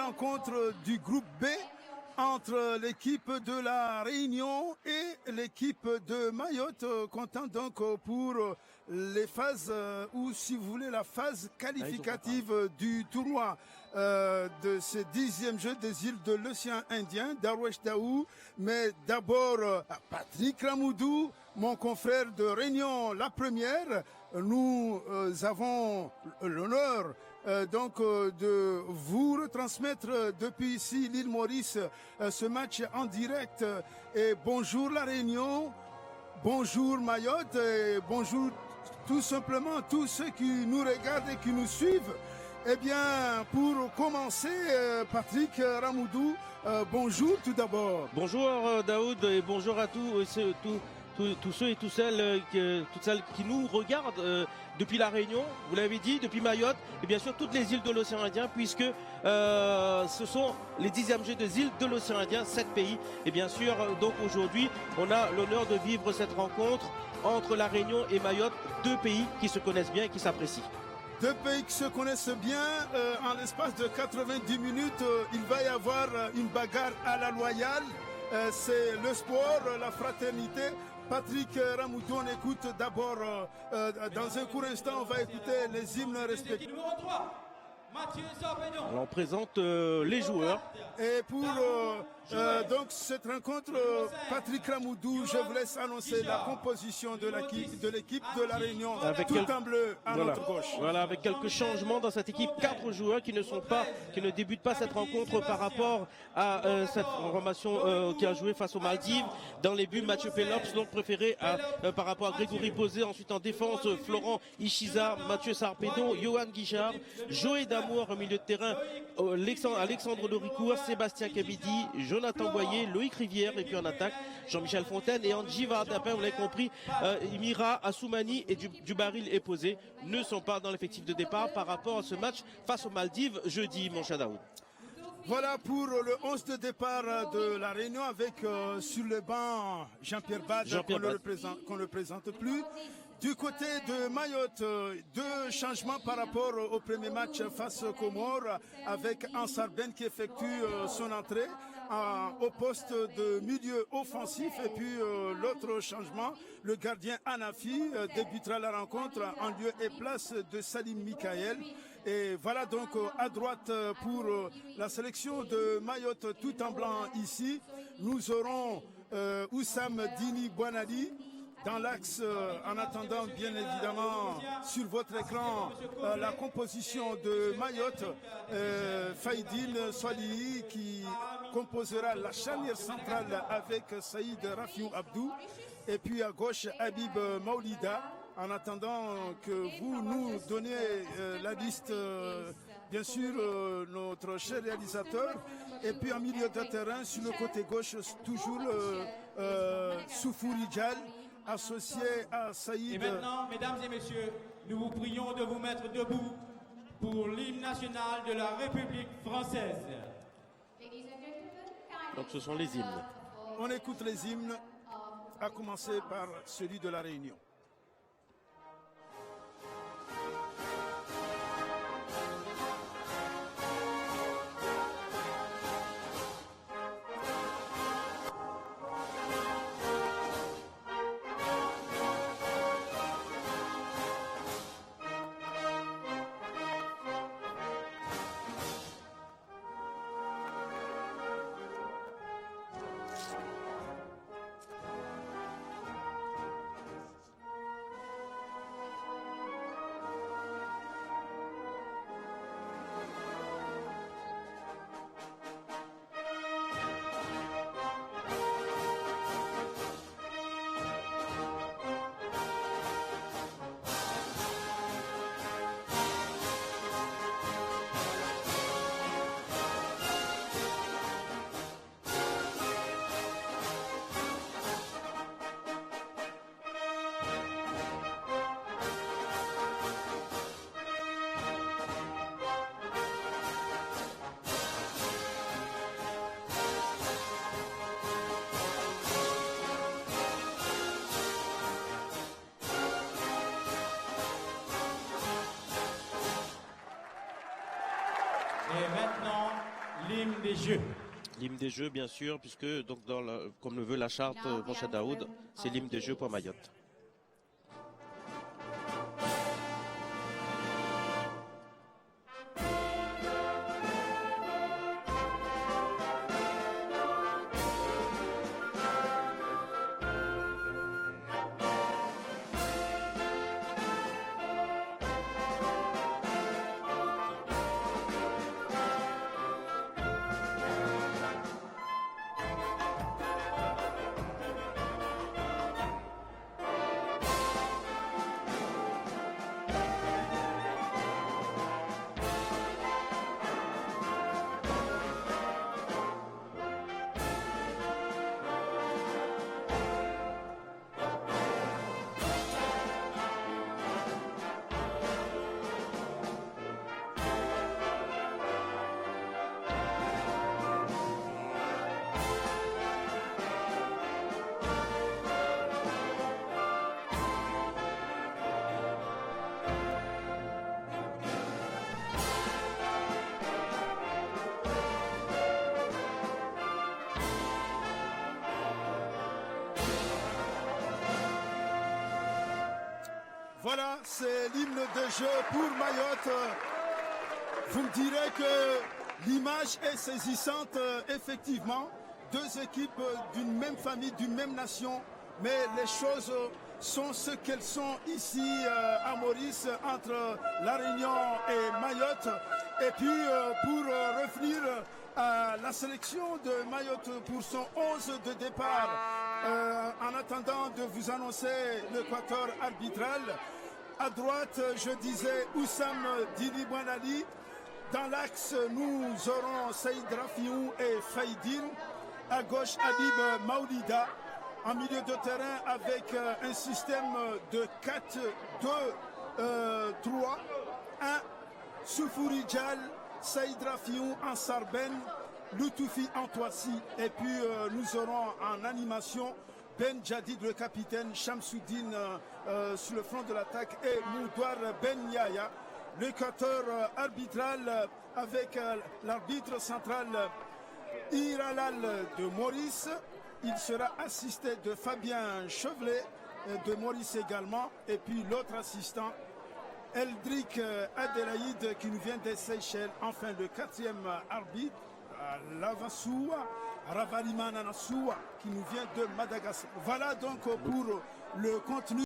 rencontre du groupe B entre l'équipe de la Réunion et l'équipe de Mayotte, comptant donc pour les phases, ou si vous voulez la phase qualificative du tournoi de ce 10e jeu des îles de l'océan Indien, Darwesh Daou. Mais d'abord, Patrick Ramoudou, mon confrère de Réunion, la première. Nous avons l'honneur de vous retransmettre depuis ici l'île Maurice ce match en direct. Et bonjour la Réunion, bonjour Mayotte, et bonjour tout simplement tous ceux qui nous regardent et qui nous suivent. Eh bien, pour commencer, Patrick Ramoudou, bonjour tout d'abord. Bonjour Daoud et bonjour à tous ceux et toutes celles qui nous regardent depuis la Réunion, vous l'avez dit, depuis Mayotte et bien sûr toutes les îles de l'océan Indien, puisque ce sont les 10e Jeux des îles de l'océan Indien, 7 pays. Et bien sûr, donc aujourd'hui, on a l'honneur de vivre cette rencontre entre la Réunion et Mayotte, deux pays qui se connaissent bien et qui s'apprécient. Deux pays qui se connaissent bien, en l'espace de 90 minutes, il va y avoir une bagarre à la loyale. C'est le sport, la fraternité. Patrick Ramoudou, on écoute d'abord, dans un court instant, on va écouter les hymnes respectifs. Numéro 3, Mathieu Sarpedon. Alors on présente les joueurs. Et pour donc cette rencontre, Patrick Ramoudou, je vous laisse annoncer la composition de l'équipe de la Réunion, avec tout en bleu à notre gauche. Voilà, avec quelques changements dans cette équipe, 4 joueurs qui ne débutent pas cette rencontre par rapport à cette formation qui a joué face aux Maldives. Dans les buts, Mathieu Pelops, donc préféré par rapport à Grégory Posé. Ensuite en défense, Florent Ishiza, Mathieu Sarpedon, Johan Guichard, Joël Damour au milieu de terrain, Alexandre Loricourt, Sébastien Kabidi, Jonathan Boyer, Loïc Rivière, et puis en attaque Jean-Michel Fontaine et Anji Vardapin, vous l'avez compris. Mira, Assoumani et Dubaril et Posé ne sont pas dans l'effectif de départ par rapport à ce match face aux Maldives jeudi, mon cher Daoud. Voilà pour le 11 de départ de la Réunion avec sur le banc Jean-Pierre Bade, qu'on ne le présente plus. Du côté de Mayotte, deux changements par rapport au premier match face aux Comores, avec Ansar Ben qui effectue son entrée au poste de milieu offensif, et puis l'autre changement, le gardien Anafi débutera la rencontre en lieu et place de Salim Mikaël. Et voilà donc à droite pour la sélection de Mayotte, tout en blanc ici, nous aurons Oussam Dini Bouanali. Dans l'axe, en attendant bien évidemment sur votre écran la composition de Mayotte, Faïdine Swalihi qui composera la charnière centrale avec Saïd Rafiou Abdou, et puis à gauche Habib Maoulida. En attendant que vous nous donniez la liste, bien sûr, notre cher réalisateur. Et puis en milieu de terrain, sur le côté gauche, toujours Soufouri Djal, associé à Saïd. Et maintenant, mesdames et messieurs, nous vous prions de vous mettre debout pour l'hymne national de la République française. Donc ce sont les hymnes. On écoute les hymnes, à commencer par celui de la Réunion. l'hymne des Jeux. L'hymne des Jeux, bien sûr, puisque, donc, comme le veut la charte, mon cher Daoud, c'est l'hymne des Jeux pour Mayotte. Voilà, c'est l'hymne de jeu pour Mayotte. Vous me direz que l'image est saisissante, effectivement. Deux équipes d'une même famille, d'une même nation, mais les choses sont ce qu'elles sont ici à Maurice, entre La Réunion et Mayotte. Et puis, pour revenir à la sélection de Mayotte pour son 11 de départ, en attendant de vous annoncer l'équateur arbitral, à droite, je disais Oussam Dili Bouanali. Dans l'axe, nous aurons Saïd Rafiou et Faïdine. À gauche, Habib Maoulida. En milieu de terrain, avec un système de 4-2-3. 1, Soufouri Djal, Saïd Rafiou, Ansar Ben, Loutoufi Antoissi. Et puis, nous aurons en animation Ben Jadid, le capitaine, Shamsuddin sur le front de l'attaque et Moudouar Ben Yaya. L'équateur arbitral avec l'arbitre central Iralal de Maurice. Il sera assisté de Fabien Chevelet de Maurice également. Et puis l'autre assistant, Eldrick Adelaïde qui nous vient des Seychelles. Enfin le quatrième arbitre, Lavassoua, Ravaliman Anasoua qui nous vient de Madagascar. Voilà donc pour le contenu.